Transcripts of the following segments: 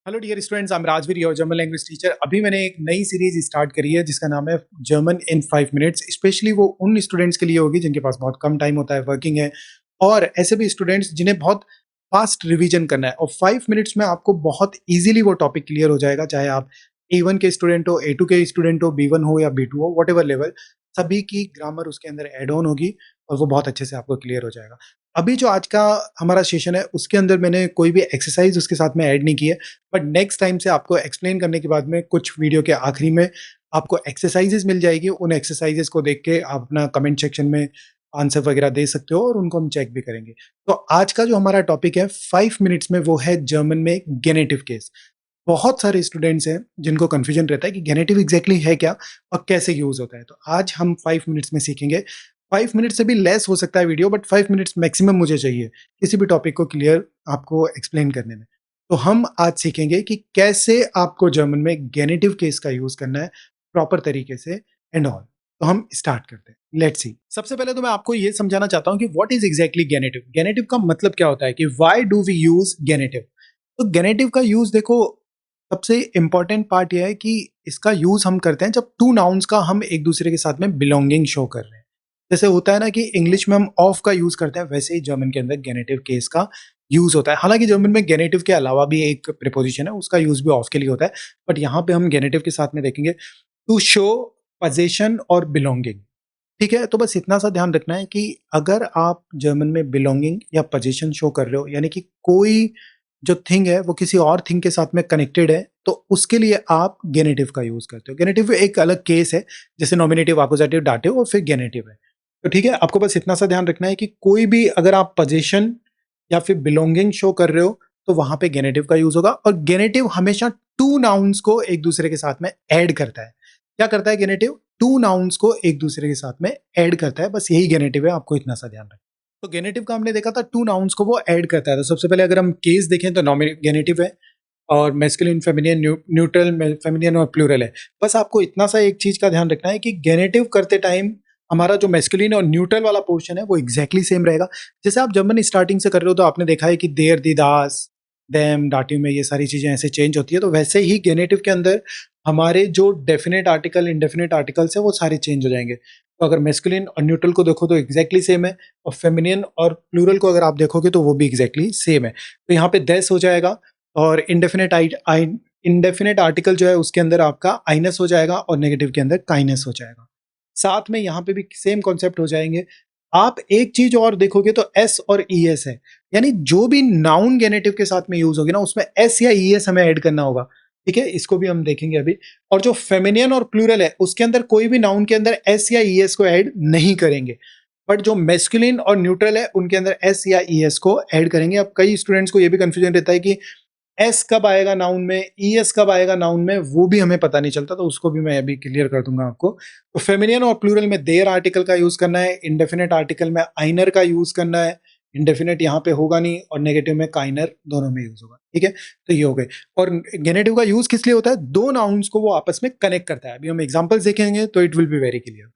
Hello dear students, I am Rajveer, your German language teacher. अभी मैंने एक नई सीरीज स्टार्ट करी है जिसका नाम है जर्मन इन 5 मिनट्स। स्पेशली वो उन स्टूडेंट्स के लिए होगी जिनके पास बहुत कम टाइम होता है, वर्किंग है, और ऐसे भी स्टूडेंट्स जिन्हें बहुत फास्ट रिवीजन करना है। और 5 मिनट्स में आपको बहुत इजीली वो टॉपिक क्लियर हो जाएगा, चाहे आप A1 के स्टूडेंट हो, A2 के स्टूडेंट हो, B1 हो या B2 हो, वट एवर लेवल, सभी की ग्रामर उसके अंदर एड ऑन होगी और वो बहुत अच्छे से आपको क्लियर हो जाएगा। अभी जो आज का हमारा सेशन है उसके अंदर मैंने कोई भी एक्सरसाइज उसके साथ में ऐड नहीं की है, बट नेक्स्ट टाइम से आपको एक्सप्लेन करने के बाद में कुछ वीडियो के आखिरी में आपको एक्सरसाइजेस मिल जाएगी। उन एक्सरसाइजेस को देख के आप अपना कमेंट सेक्शन में आंसर वगैरह दे सकते हो और उनको हम चेक भी करेंगे। तो आज का जो हमारा टॉपिक है 5 मिनट्स में, वो है जर्मन में गेनेटिव केस। बहुत सारे स्टूडेंट्स हैं जिनको कंफ्यूजन रहता है कि गेनेटिव एग्जैक्टली है क्या और कैसे यूज होता है। तो आज हम 5 मिनट्स में सीखेंगे। 5 मिनट से भी लेस हो सकता है वीडियो, बट 5 मिनट्स मैक्सिमम मुझे चाहिए किसी भी टॉपिक को क्लियर आपको एक्सप्लेन करने में। तो हम आज सीखेंगे कि कैसे आपको जर्मन में गेनेटिव केस का यूज करना है प्रॉपर तरीके से एंड ऑल। तो हम स्टार्ट करते हैं, लेट्स सी। सबसे पहले तो मैं आपको ये समझाना चाहता हूं कि व्हाट इज एग्जैक्टली गेनेटिव। गेनेटिव का मतलब क्या होता है, कि व्हाई डू वी यूज गेनेटिव। तो गेनेटिव का यूज देखो, सबसे इंपॉर्टेंट पार्ट यह है कि इसका यूज हम करते हैं जब टू नाउन्स का हम एक दूसरे के साथ में बिलोंगिंग शो कर रहे हैं। जैसे होता है ना कि इंग्लिश में हम ऑफ का यूज करते हैं, वैसे ही जर्मन के अंदर गेनेटिव केस का यूज होता है। हालांकि जर्मन में गेनेटिव के अलावा भी एक प्रीपोजिशन है, उसका यूज भी ऑफ के लिए होता है, बट यहाँ पे हम गेनेटिव के साथ में देखेंगे टू शो पोजेशन और बिलोंगिंग। ठीक है, तो बस इतना सा ध्यान रखना है कि अगर आप जर्मन में बिलोंगिंग या पोजीशन शो कर रहे हो, यानी कि कोई जो थिंग है वो किसी और थिंग के साथ में कनेक्टेड है, तो उसके लिए आप गेनेटिव का यूज करते हो। गेनेटिव एक अलग केस है, जैसे नॉमिनेटिव, अकुजेटिव, डाटिव और फिर गेनेटिव है। तो ठीक है, आपको बस इतना सा ध्यान रखना है कि कोई भी अगर आप पोजीशन या फिर बिलोंगिंग शो कर रहे हो तो वहां पे गेनेटिव का यूज होगा। और गेनेटिव हमेशा टू नाउन्स को एक दूसरे के साथ में ऐड करता है। क्या करता है गेनेटिव? टू नाउन्स को एक दूसरे के साथ में ऐड करता है, बस यही गेनेटिव है, आपको इतना सा ध्यान रखना। तो गेनेटिव का हमने देखा था टू नाउन्स को वो ऐड करता है। तो सबसे पहले अगर हम केस देखें तो गेनेटिव है, और मैस्कुलिन, फेमिनियन, न्यूट्रल, फेमिनियन और प्लूरल है। बस आपको इतना सा एक चीज का ध्यान रखना है कि गेनेटिव करते टाइम हमारा जो मैस्कुलिन और न्यूट्रल वाला पोर्शन है वो एग्जैक्टली सेम रहेगा। जैसे आप जर्मन स्टार्टिंग से कर रहे हो तो आपने देखा है कि देर, दी, दास, देम, डाटिव में ये सारी चीजें ऐसे चेंज होती है। तो वैसे ही गेनेटिव के अंदर हमारे जो डेफिनेट आर्टिकल, इंडेफिनेट आर्टिकल्स है वो सारे चेंज हो जाएंगे। तो अगर मैस्कुलिन और न्यूट्रल को देखो तो एग्जैक्टली सेम है, और फेमिनियन और प्लूरल को अगर आप देखोगे तो वो भी एग्जैक्टली सेम है। तो यहाँ पे देस हो जाएगा, और इंडेफिनेट आर्टिकल जो है उसके अंदर आपका आइनस हो जाएगा, और नेगेटिव के अंदर काइनस हो जाएगा। साथ में यहाँ पे भी सेम कॉन्सेप्ट हो जाएंगे। आप एक चीज और देखोगे तो एस और ई एस है, यानी जो भी नाउन गेनेटिव के साथ में यूज होगी ना उसमें एस या ई एस हमें ऐड करना होगा। ठीक है, इसको भी हम देखेंगे अभी। और जो फेमिनियन और प्लूरल है उसके अंदर कोई भी नाउन के अंदर एस या ई एस को ऐड नहीं करेंगे, बट जो मेस्कुलिन और न्यूट्रल है उनके अंदर एस या ई एस को ऐड करेंगे। अब कई स्टूडेंट्स को यह भी कंफ्यूजन रहता है कि एस कब आएगा नाउन में, ई एस कब आएगा नाउन में, वो भी हमें पता नहीं चलता, तो उसको भी मैं अभी क्लियर कर दूंगा आपको। तो फेमिनियन और प्लूरल में देयर आर्टिकल का यूज करना है, इंडेफिनेट आर्टिकल में आइनर का यूज करना है, इंडेफिनेट यहाँ पे होगा नहीं, और नेगेटिव में काइनर, दोनों में यूज होगा। ठीक है, तो ये हो गए। और गेनेटिव का यूज किस लिए होता है? दो नाउन्स को वो आपस में कनेक्ट करता है। अभी हम एग्जाम्पल्स देखेंगे तो it will be very clear.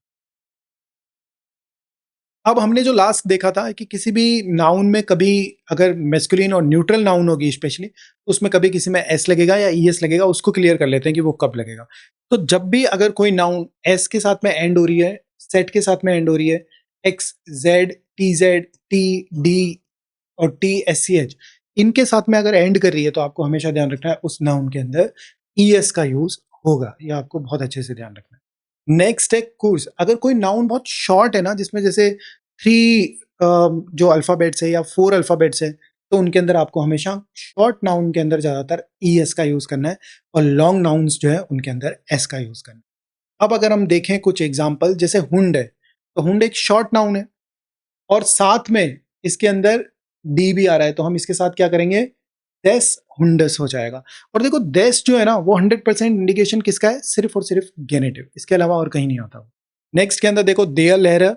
अब हमने जो लास्ट देखा था कि किसी भी नाउन में कभी अगर मेस्कुलिन और न्यूट्रल नाउन होगी स्पेशली, तो उसमें कभी किसी में एस लगेगा या ई एस लगेगा। उसको क्लियर कर लेते हैं कि वो कब लगेगा। तो जब भी अगर कोई नाउन एस के साथ में एंड हो रही है, सेट के साथ में एंड हो रही है, एक्स, जेड, टी, डी और टी, एस सी एच, इनके साथ में अगर एंड कर रही है तो आपको हमेशा ध्यान रखना है उस नाउन के अंदर ई एस का यूज होगा। ये आपको बहुत अच्छे से ध्यान रखना है। नेक्स्ट है कोर्स। अगर कोई नाउन बहुत शॉर्ट है ना, जिसमें जैसे 3 जो अल्फाबेट्स है या 4 अल्फाबेट्स है, तो उनके अंदर आपको हमेशा शॉर्ट नाउन के अंदर ज्यादातर ई एस का यूज करना है, और लॉन्ग नाउन्स जो है उनके अंदर एस का यूज करना है। अब अगर हम देखें कुछ एग्जाम्पल, जैसे हुंड है, तो हुंड एक शॉर्ट नाउन है और साथ में इसके अंदर डी भी आ रहा है, तो हम इसके साथ क्या करेंगे? देस हुंडस हो जाएगा। और देखो देस जो है ना वो 100% इंडिकेशन किसका है? सिर्फ और सिर्फ गेनेटिव, इसके अलावा और कहीं नहीं आता। नेक्स्ट के अंदर देखो देयर लहर,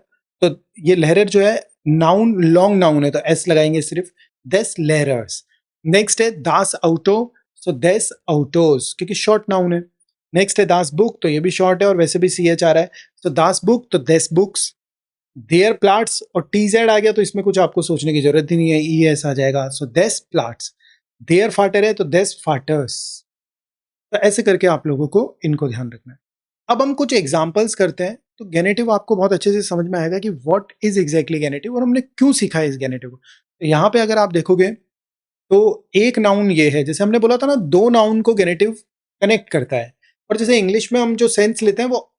तो ये लहर जो है नाउन, लॉन्ग नाउन है, तो एस लगाएंगे सिर्फ, देस लहरर्स। नेक्स्ट है दास ऑटो, सो देस ऑटोस, क्योंकि शॉर्ट नाउन है। नेक्स्ट है दास बुक, तो ये भी शॉर्ट है और वैसे भी सी एच आ रहा है, तो दास बुक, तो देस बुक्स। देयर प्लाट्स, और टी जेड आ गया तो इसमें कुछ आपको सोचने की जरूरत ही नहीं है, ई एस आ जाएगा, सो देस प्लाट्स। देयर फाटर है तो देस फाटर्स। तो ऐसे करके आप लोगों को इनको ध्यान रखना है। अब हम कुछ एग्जाम्पल्स करते हैं, तो गेनेटिव आपको बहुत अच्छे से समझ में आएगा कि व्हाट इज एग्जैक्टली गेनेटिव और हमने क्यों सीखा है इस गेनेटिव को। तो यहाँ पे अगर आप देखोगे तो एक नाउन ये है, जैसे हमने बोला था ना, दो नाउन को गेनेटिव कनेक्ट करता है। और जैसे इंग्लिश में हम जो सेंस लेते हैं वो,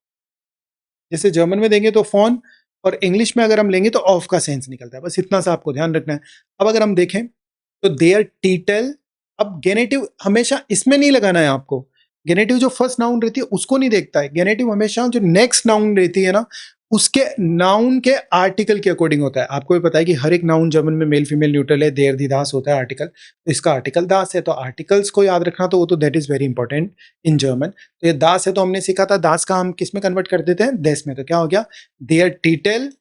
जैसे जर्मन में देंगे तो फॉन, और इंग्लिश में अगर हम लेंगे तो ऑफ का सेंस निकलता है। बस इतना सा आपको ध्यान रखना है। अब अगर हम देखें तो देयर टीटल, अब गेनेटिव हमेशा इसमें नहीं लगाना है आपको। गेनेटिव जो फर्स्ट नाउन रहती है उसको नहीं देखता है। गेनेटिव हमेशा जो नेक्स्ट नाउन रहती है ना, उसके नाउन के आर्टिकल के अकॉर्डिंग होता है। आपको भी पता है कि हर एक नाउन जर्मन में मेल फीमेल न्यूट्रल है, देर दी दास होता है आर्टिकल, तो इसका आर्टिकल दास है। तो आर्टिकल्स को याद रखना, तो वो तो that is very important in German. तो ये दास है तो हमने सीखा था दास का हम किस में कन्वर्ट कर देते हैं, देस में। तो क्या हो गया, देयर टीटल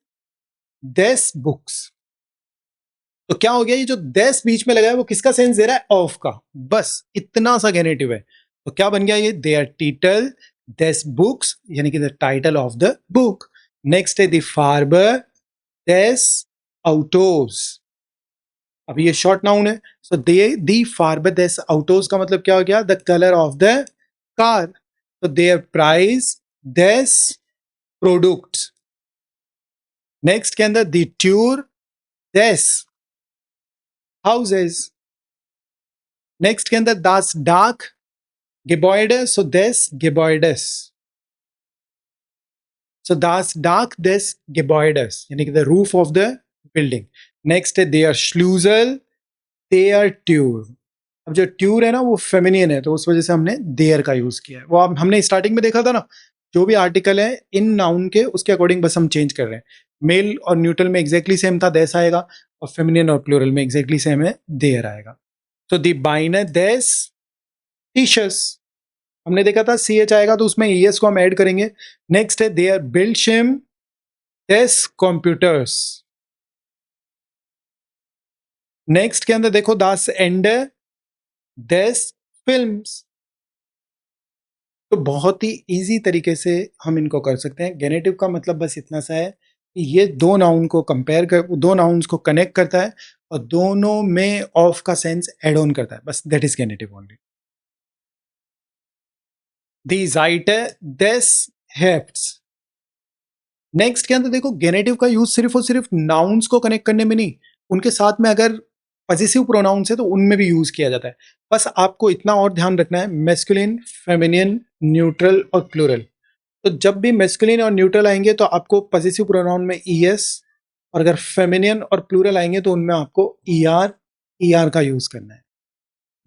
देस बुक्स। तो क्या हो गया, ये जो देस बीच में लगा है वो किसका सेंस दे रहा है, ऑफ का। बस इतना सा गेनेटिव है। तो क्या बन गया ये, देयर टीटल देस बुक्स, यानी कि the title of the book. Next है द फार्बर देस आउटोस। अब ये शॉर्ट नाउन है, सो दे दी फार्बर देस आउटोस का मतलब क्या हो गया, the colour of the car. तो देयर प्राइस देस प्रोडक्ट्स। नेक्स्ट के अंदर द ट्यूर देस हाउसेस। नेक्स्ट के अंदर दास dark Gebäude, so des Gebäudes. So das Dach des Gebäudes, यानी कि the roof of the building. Next है their Schlüssel, their Tür. अब जो ट्यूर है ना वो फेमिनियन है, तो उस वजह से हमने देयर का यूज किया है। वो अब हमने स्टार्टिंग में देखा था ना, जो भी आर्टिकल है इन नाउन के उसके अकॉर्डिंग बस हम चेंज कर रहे हैं। मेल और न्यूट्रल में एग्जैक्टली सेम था, देस आएगा, और फेमिनियन और प्लूरल में एग्जैक्टली सेम है, देयर आएगा। तो दी बाइनर देस टीशर्स, हमने देखा था सी एच आएगा तो उसमें ईएस को हम ऐड करेंगे। नेक्स्ट है देयर बिल्डशिम देस कंप्यूटर्स। नेक्स्ट के अंदर देखो दास एंड देस फिल्म्स। तो बहुत ही इजी तरीके से हम इनको कर सकते हैं। गेनेटिव का मतलब बस इतना सा है कि ये दो नाउन को कंपेयर कर, दो नाउन्स को कनेक्ट करता है और दोनों में ऑफ का सेंस एड ऑन करता है, बस दैट इज गेनेटिव ओनली। दी Seite des Hefts। नेक्स्ट के अंदर देखो गेनेटिव का यूज सिर्फ और सिर्फ नाउन्स को कनेक्ट करने में नहीं, उनके साथ में अगर पॉजिटिव प्रोनाउंस है तो उनमें भी यूज किया जाता है। बस आपको इतना और ध्यान रखना है, मैस्कुलिन फेमिनिन न्यूट्रल और प्लूरल। तो जब भी मैस्कुलिन और न्यूट्रल आएंगे तो आपको पॉजिटिव प्रोनाउन में ईएस, और अगर फेमिनिन और प्लूरल आएंगे तो उनमें आपको ईआर ईआर का यूज करना है।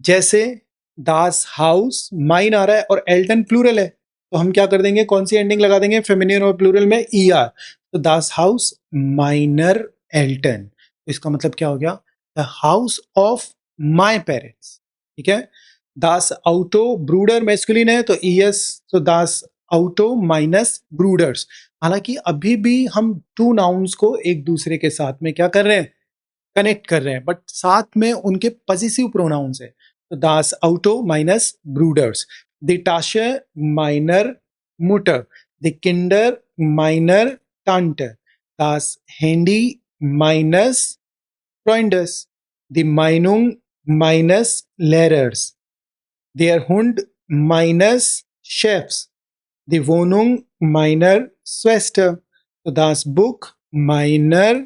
जैसे दास हाउस माइन आ रहा है और एल्टन प्लूरल है, तो हम क्या कर देंगे, कौन सी एंडिंग लगा देंगे, फेमिनिन और प्लूरल में ई आर। तो दास हाउस माइनर एल्टन, तो इसका मतलब क्या हो गया, the house of my parents. ठीक है। दास आउटो ब्रूडर मैस्कुलिन है तो ई एस, तो दास आउटो माइनस ब्रूडर्स। हालांकि अभी भी हम टू नाउन्स को एक दूसरे के साथ में क्या कर रहे हैं, कनेक्ट कर रहे हैं, बट साथ में उनके पॉजिटिव प्रोनाउंस है। तो दास आउटो माइनस ब्रूडर्स, द टाशे माइनर मुटर, द किंडर माइनर टांटर, दास हैंडी माइनस फ्रेंड्स, द माइनुंग माइनस लेरर्स, देयर हुंड माइनस शेफ्स, द वोनुंग माइनर स्वेस्टर, तो दास बुक माइनर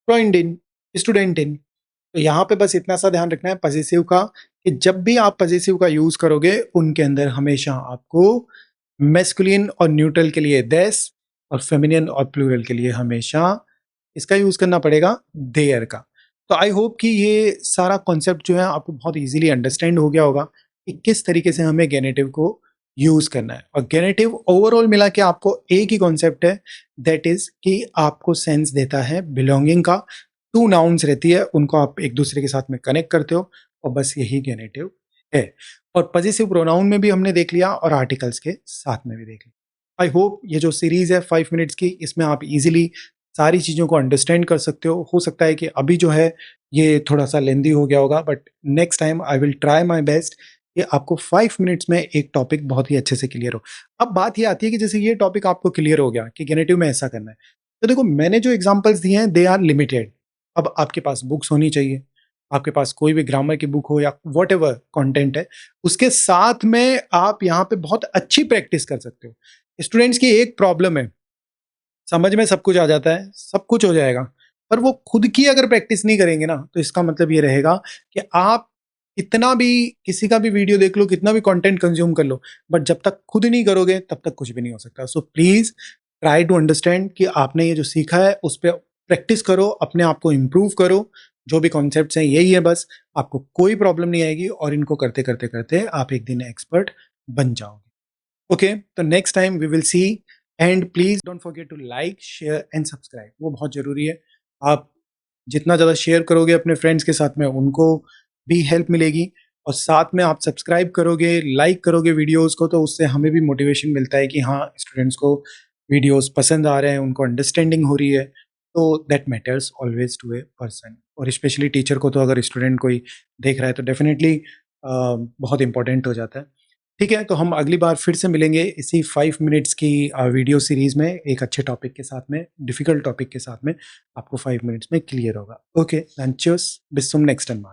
फ्रेंडिन स्टूडेंटिन। तो यहाँ पे बस इतना सा ध्यान रखना है पजेसिव का, कि जब भी आप पजेसिव का यूज करोगे उनके अंदर हमेशा आपको मैस्कुलिन और न्यूट्रल के लिए देस और फेमिनिन और प्लूरल के लिए हमेशा इसका यूज करना पड़ेगा, देयर का। तो आई होप कि ये सारा कॉन्सेप्ट जो है आपको बहुत इजीली अंडरस्टैंड हो गया होगा कि किस तरीके से हमें गेनेटिव को यूज करना है। और गेनेटिव ओवरऑल मिला के आपको एक ही कॉन्सेप्ट है, दैट इज कि आपको सेंस देता है बिलोंगिंग का। टू नाउन्स रहती है, उनको आप एक दूसरे के साथ में कनेक्ट करते हो, और बस यही गेनेटिव है। और पॉजिटिव प्रोनाउन में भी हमने देख लिया और आर्टिकल्स के साथ में भी देख लिया। आई होप ये जो सीरीज है 5 मिनट्स की, इसमें आप इजीली सारी चीज़ों को अंडरस्टैंड कर सकते हो सकता है कि अभी जो है ये थोड़ा सा लेंदी हो गया होगा, but next time I will try my best कि आपको 5 मिनट्स में एक टॉपिक बहुत ही अच्छे से क्लियर हो। अब बात ये आती है कि जैसे ये टॉपिक आपको क्लियर हो गया कि गेनेटिव में ऐसा करना है, तो देखो मैंने जो एग्जांपल्स दिए हैं दे आर लिमिटेड। अब आपके पास बुक्स होनी चाहिए, आपके पास कोई भी ग्रामर की बुक हो या व्हाटएवर कंटेंट है, उसके साथ में आप यहाँ पे बहुत अच्छी प्रैक्टिस कर सकते हो। स्टूडेंट्स की एक प्रॉब्लम है, समझ में सब कुछ आ जाता है, सब कुछ हो जाएगा, पर वो खुद की अगर प्रैक्टिस नहीं करेंगे ना, तो इसका मतलब ये रहेगा कि आप कितना भी किसी का भी वीडियो देख लो, कितना भी कंटेंट कंज्यूम कर लो, बट जब तक खुद नहीं करोगे तब तक कुछ भी नहीं हो सकता। So please try to understand कि आपने ये जो सीखा है उस पर प्रैक्टिस करो, अपने आप को इम्प्रूव करो। जो भी कॉन्सेप्ट्स हैं यही है बस, आपको कोई प्रॉब्लम नहीं आएगी और इनको करते करते करते आप एक दिन एक्सपर्ट बन जाओगे। ओके, तो next time we will see, and please don't forget to like share and subscribe, वो बहुत जरूरी है। आप जितना ज़्यादा शेयर करोगे अपने फ्रेंड्स के साथ में, उनको भी हेल्प मिलेगी, और साथ में आप सब्सक्राइब करोगे, लाइक करोगे वीडियोस को, तो उससे हमें भी मोटिवेशन मिलता है कि हाँ, स्टूडेंट्स को वीडियोस पसंद आ रहे हैं, उनको अंडरस्टैंडिंग हो रही है। तो that matters always to a person, और स्पेशली टीचर को तो अगर स्टूडेंट कोई देख रहा है तो डेफिनेटली बहुत इंपॉर्टेंट हो जाता है। ठीक है, तो हम अगली बार फिर से मिलेंगे इसी 5 मिनट्स की वीडियो सीरीज़ में, एक अच्छे टॉपिक के साथ में, डिफ़िकल्ट टॉपिक के साथ में। आपको 5 मिनट्स में क्लियर होगा। Okay, then cheers, bis zum nächsten Mal।